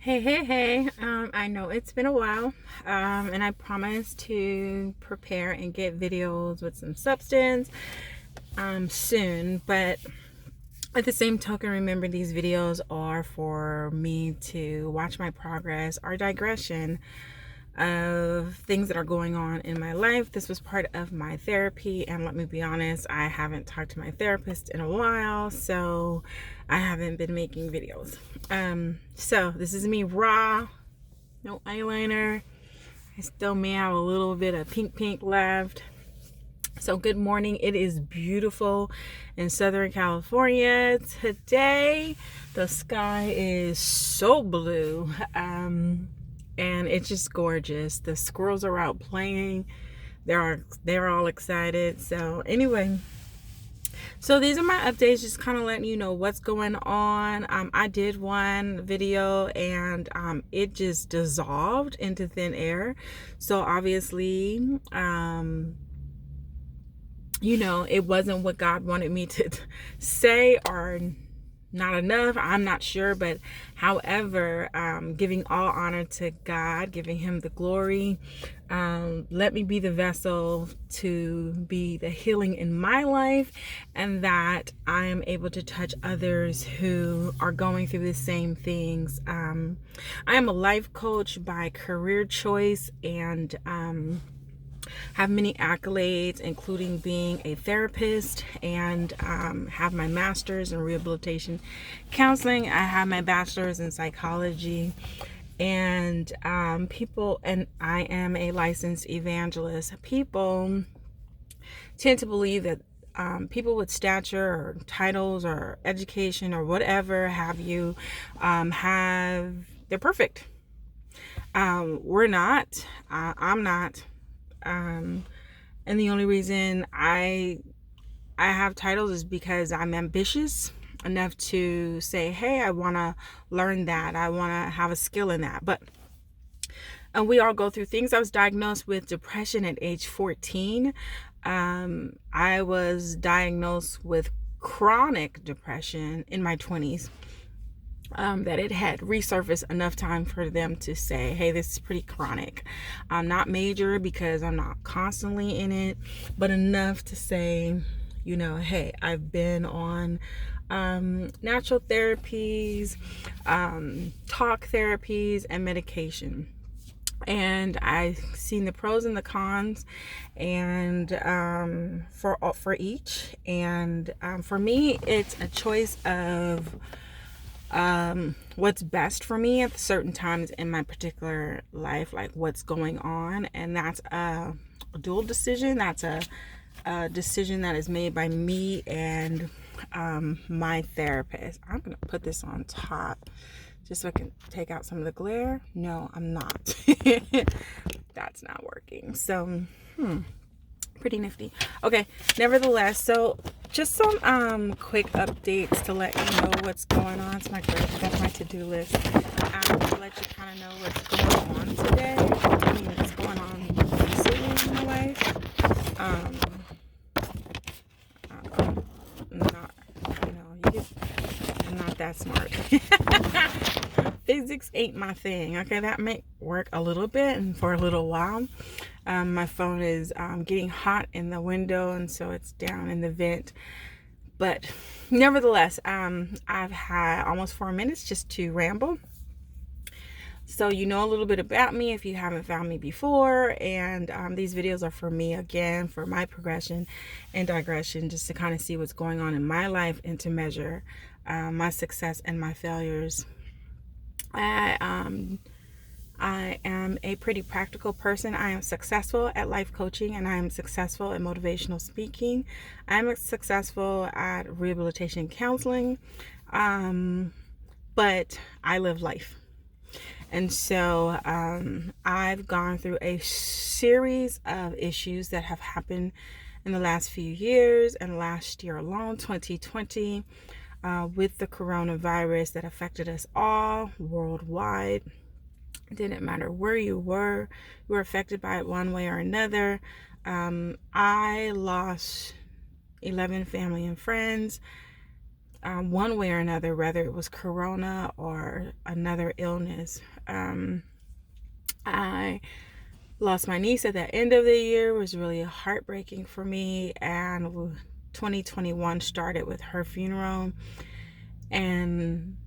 Hey. I know it's been a while, and I promise to prepare and get videos with some substance soon. But at the same token, remember these videos are for me to watch my progress or digression of things that are going on in my life. This was part of my therapy, and let me be honest, I haven't talked to my therapist in a while, so I haven't been making videos. So this is me raw, no eyeliner. I still may have a little bit of pink left. So good morning. It is beautiful in Southern California today. The sky is so blue. And it's just gorgeous. The squirrels are out playing. They're all excited. So anyway, so these are my updates, just kind of letting you know what's going on. I did one video and it just dissolved into thin air. So obviously, it wasn't what God wanted me to say, or not enough. I'm not sure, but however, giving all honor to God, giving him the glory. Let me be the vessel to be the healing in my life, and that I am able to touch others who are going through the same things. I am a life coach by career choice, and have many accolades, including being a therapist, and have my master's in rehabilitation counseling. I have my bachelor's in psychology, and and I am a licensed evangelist. People tend to believe that people with stature or titles or education or whatever have you they're perfect. We're not. I'm not. And the only reason I have titles is because I'm ambitious enough to say, hey, I want to learn that. I want to have a skill in that. But we all go through things. I was diagnosed with depression at age 14. I was diagnosed with chronic depression in my 20s. That it had resurfaced enough time for them to say, hey, this is pretty chronic. Not major because I'm not constantly in it, but enough to say, hey, I've been on natural therapies, talk therapies, and medication. And I've seen the pros and the cons, and for each. And for me, it's a choice of what's best for me at certain times in my particular life, like what's going on. And that's a dual decision. That's a decision that is made by me and my therapist. I'm gonna put this on top just so I can take out some of the glare. No, I'm not. That's not working. So pretty nifty. Okay, nevertheless, so just some quick updates to let you know what's going on. It's that's my to-do list. To let you kind of know what's going on today. I mean, what's going on recently in my life. I'm not that smart. Physics ain't my thing. Okay, that may work a little bit and for a little while. My phone is getting hot in the window, and so it's down in the vent. But nevertheless, I've had almost 4 minutes just to ramble. So you know a little bit about me if you haven't found me before. And these videos are for me, again, for my progression and digression, just to kind of see what's going on in my life and to measure my success and my failures. I am a pretty practical person. I am successful at life coaching, and I am successful at motivational speaking. I am successful at rehabilitation counseling, but I live life. And so I've gone through a series of issues that have happened in the last few years and last year alone, 2020, with the coronavirus that affected us all worldwide. It didn't matter where you were affected by it one way or another. I lost 11 family and friends. one way or another, whether it was corona or another illness. I lost my niece at the end of the year. It was really heartbreaking for me, and 2021 started with her funeral, and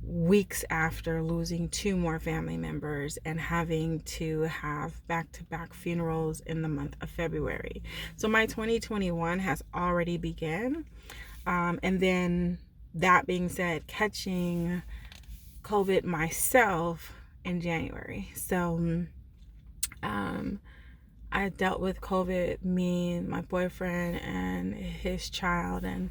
weeks after losing two more family members and having to have back-to-back funerals in the month of February. So my 2021 has already begun. And then that being said, catching COVID myself in January. So I dealt with COVID, me and my boyfriend and his child, and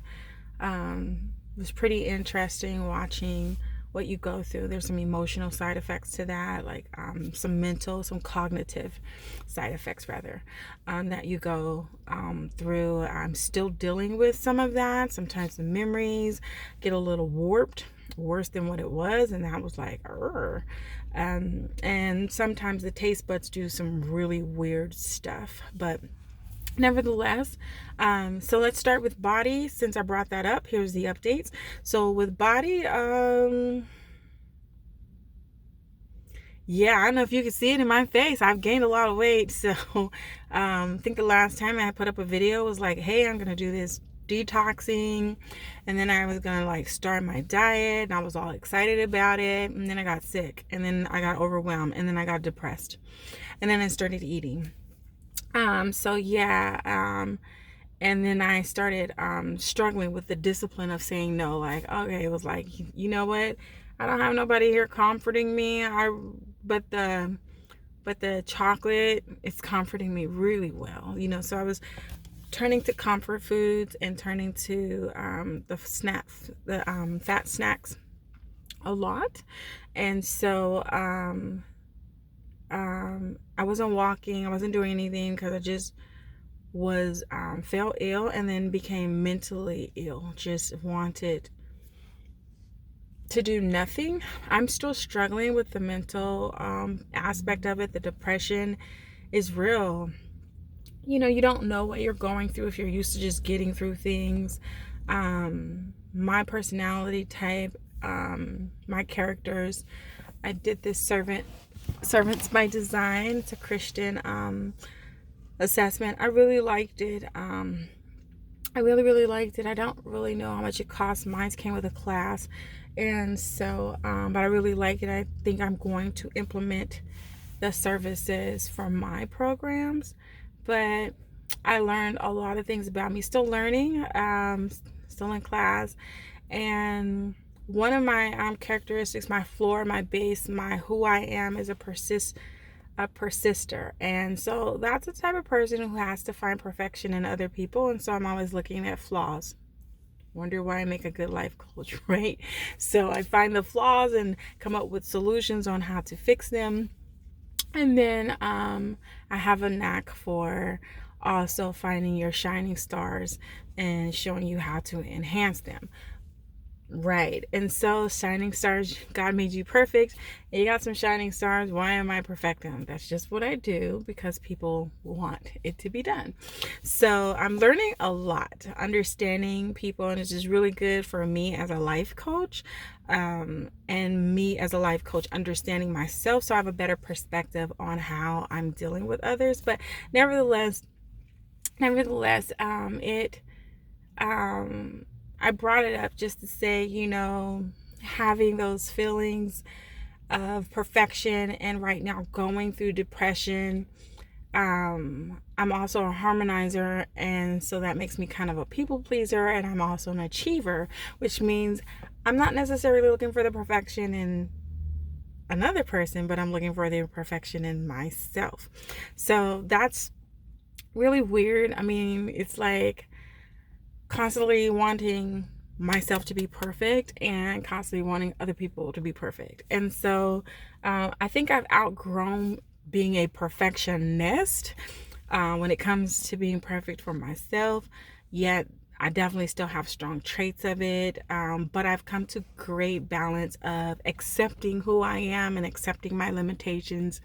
it was pretty interesting watching what you go through. There's some emotional side effects to that, like some cognitive side effects rather, that you go through. I'm still dealing with some of that. Sometimes the memories get a little warped, worse than what it was, and that was like, and sometimes the taste buds do some really weird stuff, but nevertheless, so let's start with body. Since I brought that up, here's the updates. So with body, yeah, I don't know if you can see it in my face. I've gained a lot of weight. So I think the last time I put up a video was like, hey, I'm gonna do this detoxing, and then I was gonna like start my diet, and I was all excited about it, and then I got sick, and then I got overwhelmed, and then I got depressed, and then I started eating. So yeah, and then I started struggling with the discipline of saying no. Like, okay, it was like, you know what? I don't have nobody here comforting me. But the chocolate is comforting me really well, you know. So I was turning to comfort foods and turning to the snacks, the fat snacks a lot. And so I wasn't walking, I wasn't doing anything because I just was fell ill, and then became mentally ill. Just wanted to do nothing. I'm still struggling with the mental aspect of it. The depression is real. You know, you don't know what you're going through if you're used to just getting through things. My personality type, my characters, I did this Servants by Design. It's a Christian assessment. I really liked it. I really liked it. I don't really know how much it cost. Mine came with a class, and so but I really like it. I think I'm going to implement the services for my programs. But I learned a lot of things about me. Still learning, still in class. And one of my characteristics, my floor, my base, my who I am is a persister. And so that's the type of person who has to find perfection in other people. And so I'm always looking at flaws. Wonder why I make a good life coach, right? So I find the flaws and come up with solutions on how to fix them. And then I have a knack for also finding your shining stars and showing you how to enhance them. Right. And so shining stars, God made you perfect. And you got some shining stars. Why am I perfecting them? That's just what I do because people want it to be done. So I'm learning a lot, understanding people, and it's just really good for me as a life coach, and me as a life coach understanding myself, so I have a better perspective on how I'm dealing with others. But nevertheless, I brought it up just to say, you know, having those feelings of perfection and right now going through depression. I'm also a harmonizer, and so that makes me kind of a people pleaser, and I'm also an achiever, which means I'm not necessarily looking for the perfection in another person, but I'm looking for the perfection in myself. So that's really weird. I mean, it's like constantly wanting myself to be perfect and constantly wanting other people to be perfect. And so I think I've outgrown being a perfectionist when it comes to being perfect for myself, yet I definitely still have strong traits of it, but I've come to great balance of accepting who I am and accepting my limitations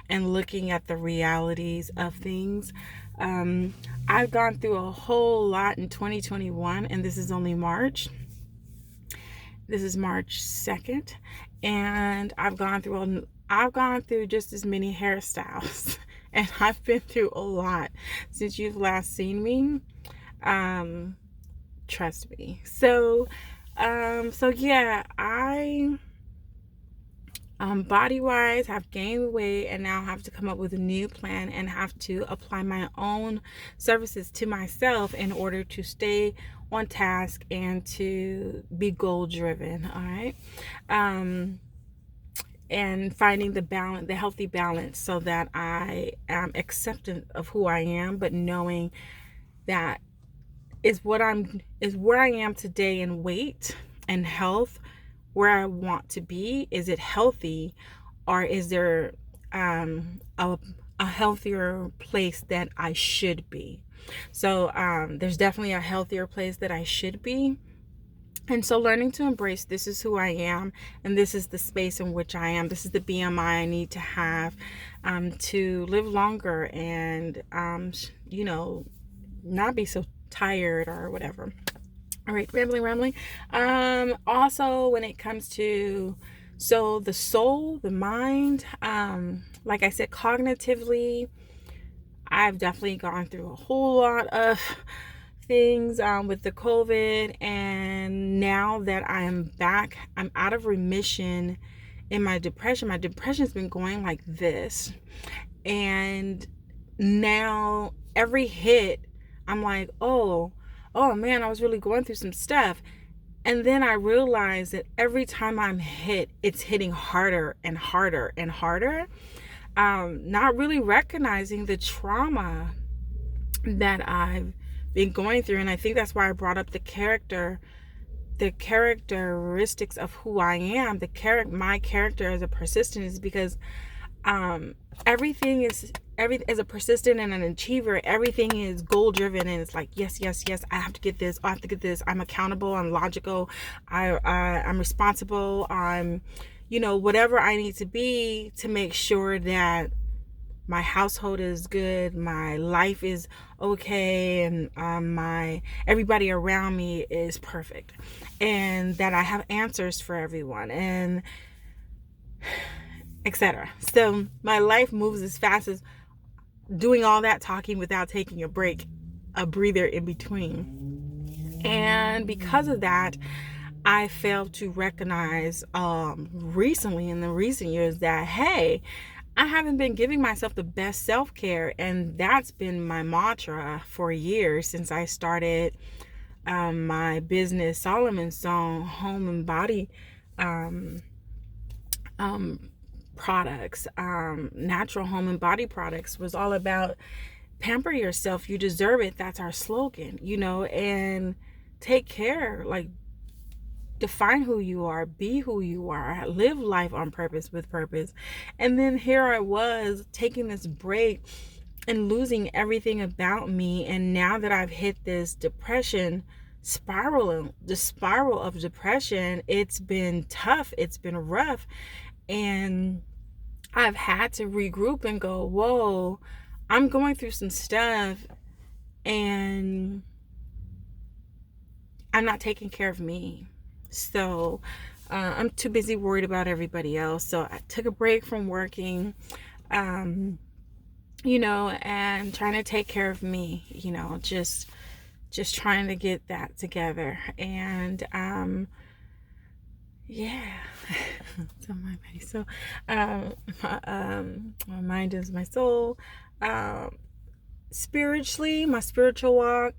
and looking at the realities of things. I've gone through a whole lot in 2021, and this is only March. This is March 2nd, and I've gone through just as many hairstyles, and I've been through a lot since you've last seen me. Trust me. So yeah, I body wise have gained weight and now have to come up with a new plan and have to apply my own services to myself in order to stay on task and to be goal driven. All right. And finding the healthy balance so that I am acceptant of who I am, but knowing that is where I am today in weight and health, where I want to be. Is it healthy, or is there a healthier place that I should be? So there's definitely a healthier place that I should be. And so learning to embrace, this is who I am, and this is the space in which I am. This is the BMI I need to have to live longer and, not be so tired or whatever. All right, rambling. Also, when it comes to, the soul, the mind, like I said, cognitively, I've definitely gone through a whole lot of things with the COVID, and now that I am back, I'm out of remission in my depression. My depression's been going like this, and now every hit, I'm like, oh man, I was really going through some stuff. And then I realize that every time I'm hit, it's hitting harder and harder and harder. Not really recognizing the trauma that I've been going through. And I think that's why I brought up the characteristics of who I am. My character as a persistent is because everything is as a persistent and an achiever, everything is goal driven, and it's like, yes, I have to get this, I'm accountable, I'm logical, I'm responsible, I'm whatever I need to be to make sure that my household is good, my life is okay, and everybody around me is perfect, and that I have answers for everyone, and etc. So my life moves as fast as doing all that talking without taking a breather in between. And because of that, I failed to recognize recently in the recent years that, hey, I haven't been giving myself the best self-care. And that's been my mantra for years since I started my business, Solomon's Song Home and Body products, natural home and body products, was all about pamper yourself, you deserve it. That's our slogan, and take care, like define who you are, be who you are, live life on purpose, with purpose. And then here I was taking this break and losing everything about me. And now that I've hit this depression spiral, the spiral of depression, it's been tough, it's been rough. And I've had to regroup and go, whoa, I'm going through some stuff and I'm not taking care of me. So I'm too busy worried about everybody else. So I took a break from working, and trying to take care of me, just trying to get that together. And yeah. So my body. So my mind is my soul. Spiritually, my spiritual walk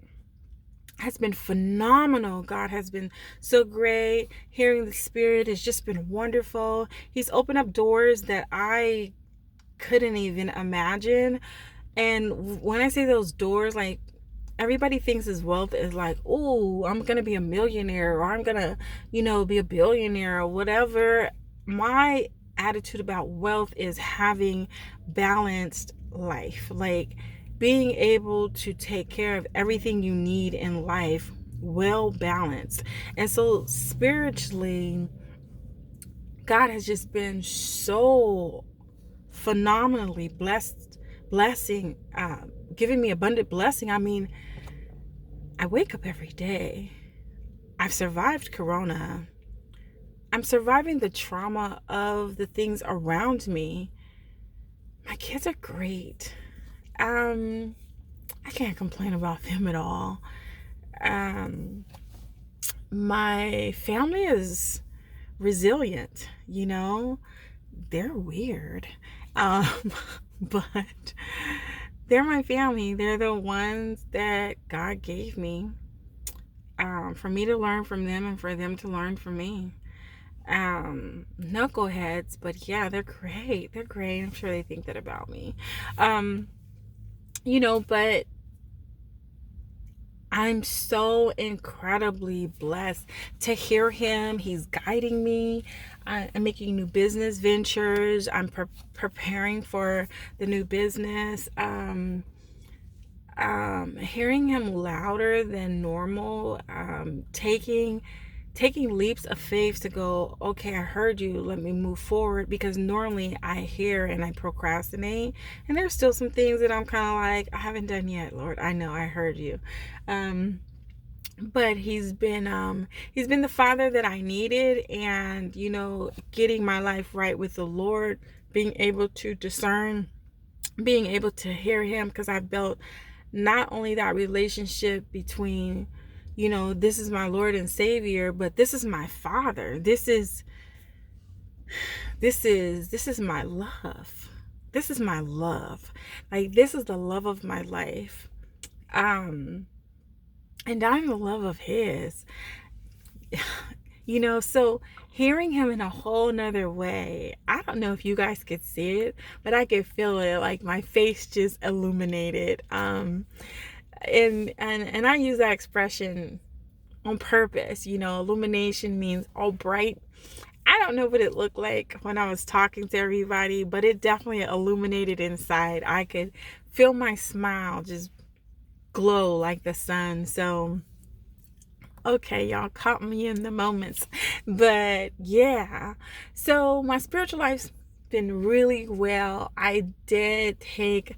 has been phenomenal. God has been so great. Hearing the Spirit has just been wonderful. He's opened up doors that I couldn't even imagine. And when I say those doors, like, everybody thinks his wealth is like, oh, I'm gonna be a millionaire, or I'm gonna, be a billionaire, or whatever. My attitude about wealth is having balanced life, like being able to take care of everything you need in life, well balanced. And so spiritually, God has just been so phenomenally blessing, giving me abundant blessing. I mean, I wake up every day. I've survived Corona. I'm surviving the trauma of the things around me. My kids are great. I can't complain about them at all. Um, my family is resilient, they're weird. Um, but they're my family. They're the ones that God gave me, for me to learn from them and for them to learn from me. Knuckleheads, but yeah, they're great. They're great. I'm sure they think that about me. But I'm so incredibly blessed to hear him. He's guiding me. I'm making new business ventures. I'm preparing for the new business. Hearing him louder than normal, taking leaps of faith to go, okay, I heard you, let me move forward, because normally I hear and I procrastinate, and there's still some things that I'm kind of like, I haven't done yet, Lord. I know I heard you. But he's been the father that I needed, and getting my life right with the Lord, being able to discern, being able to hear him, because I've built not only that relationship between, this is my Lord and Savior, but this is my Father. This is my love. This is my love. Like, this is the love of my life. And I'm the love of his. So hearing him in a whole nother way, I don't know if you guys could see it, but I could feel it, like my face just illuminated. And I use that expression on purpose. Illumination means all bright. I don't know what it looked like when I was talking to everybody, but it definitely illuminated inside. I could feel my smile just glow like the sun. So okay, y'all caught me in the moments. But yeah, so my spiritual life's been really well. I did take,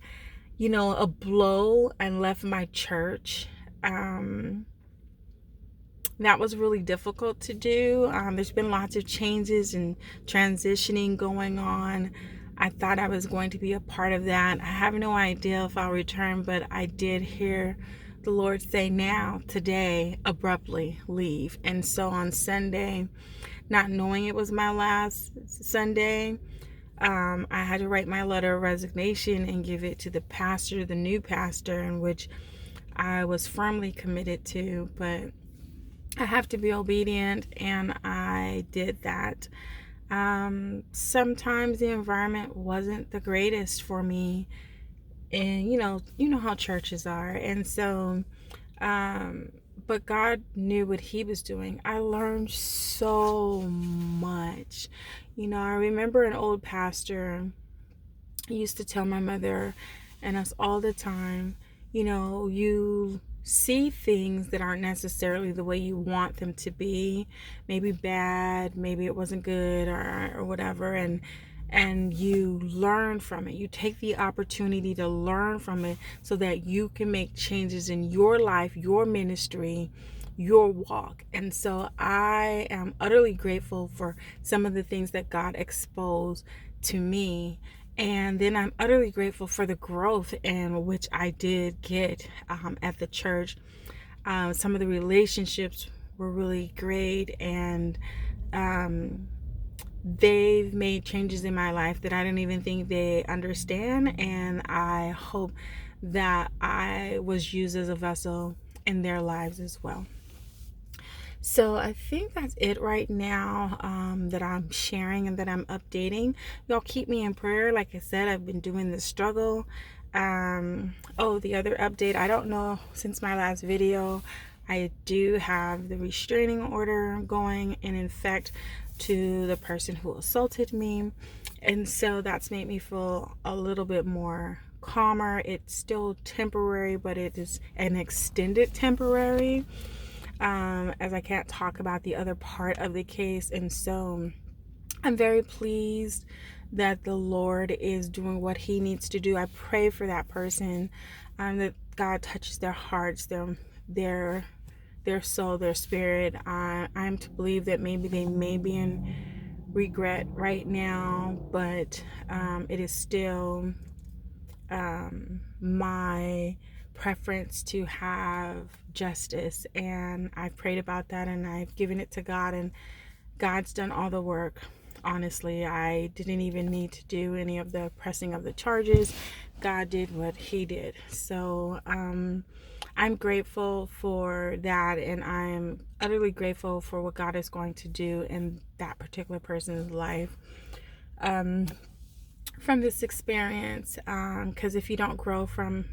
a blow and left my church. That was really difficult to do. There's been lots of changes and transitioning going on. I thought I was going to be a part of that. I have no idea if I'll return, but I did hear the Lord say, now, today, abruptly leave. And so on Sunday, not knowing it was my last Sunday, I had to write my letter of resignation and give it to the pastor, the new pastor, in which I was firmly committed to. But I have to be obedient, and I did that. Sometimes the environment wasn't the greatest for me, and you know how churches are, and so but God knew what he was doing. I learned so much. I remember an old pastor used to tell my mother and us all the time, you see things that aren't necessarily the way you want them to be, maybe bad, maybe it wasn't good, or whatever, and you learn from it. You take the opportunity to learn from it so that you can make changes in your life, your ministry, your walk. And so I am utterly grateful for some of the things that God exposed to me. And then I'm utterly grateful for the growth in which I did get at the church. Some of the relationships were really great, and they've made changes in my life that I don't even think they understand. And I hope that I was used as a vessel in their lives as well. So I think that's it right now, that I'm sharing and that I'm updating. Y'all keep me in prayer. Like I said, I've been doing this struggle. The other update, I don't know, since my last video, I do have the restraining order going in effect to the person who assaulted me. And so that's made me feel a little bit more calmer. It's still temporary, but it is an extended temporary. As I can't talk about the other part of the case. And so I'm very pleased that the Lord is doing what he needs to do. I pray for that person, that God touches their hearts, their their soul, their spirit. I'm to believe that maybe they may be in regret right now, but it is still my preference to have justice. And I've prayed about that, and I've given it to God, and God's done all the work. Honestly, I didn't even need to do any of the pressing of the charges. God did what he did. So I'm grateful for that, and I'm utterly grateful for what God is going to do in that particular person's life from this experience, because if you don't grow from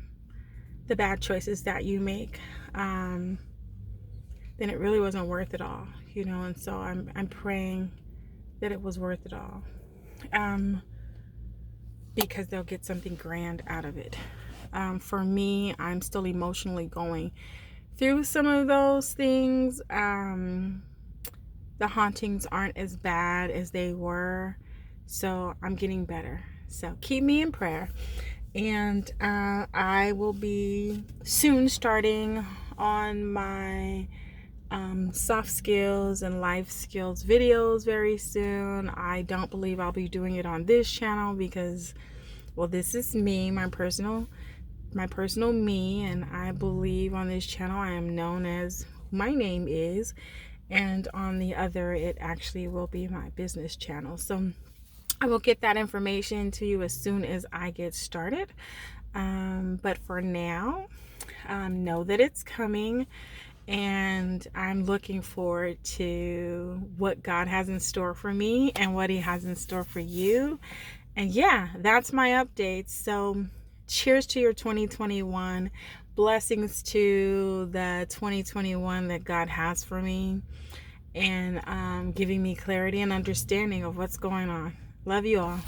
the bad choices that you make, then it really wasn't worth it all, and so I'm praying that it was worth it all, because they'll get something grand out of it. For me, I'm still emotionally going through some of those things. The hauntings aren't as bad as they were, so I'm getting better. So keep me in prayer. And I will be soon starting on my soft skills and life skills videos very soon. I don't believe I'll be doing it on this channel because, well, this is me, my personal me, and I believe on this channel I am known as who my name is, and on the other it actually will be my business channel. So I will get that information to you as soon as I get started. But for now, know that it's coming, and I'm looking forward to what God has in store for me and what he has in store for you. And yeah, that's my update. So cheers to your 2021. Blessings to the 2021 that God has for me, and giving me clarity and understanding of what's going on. Love you all.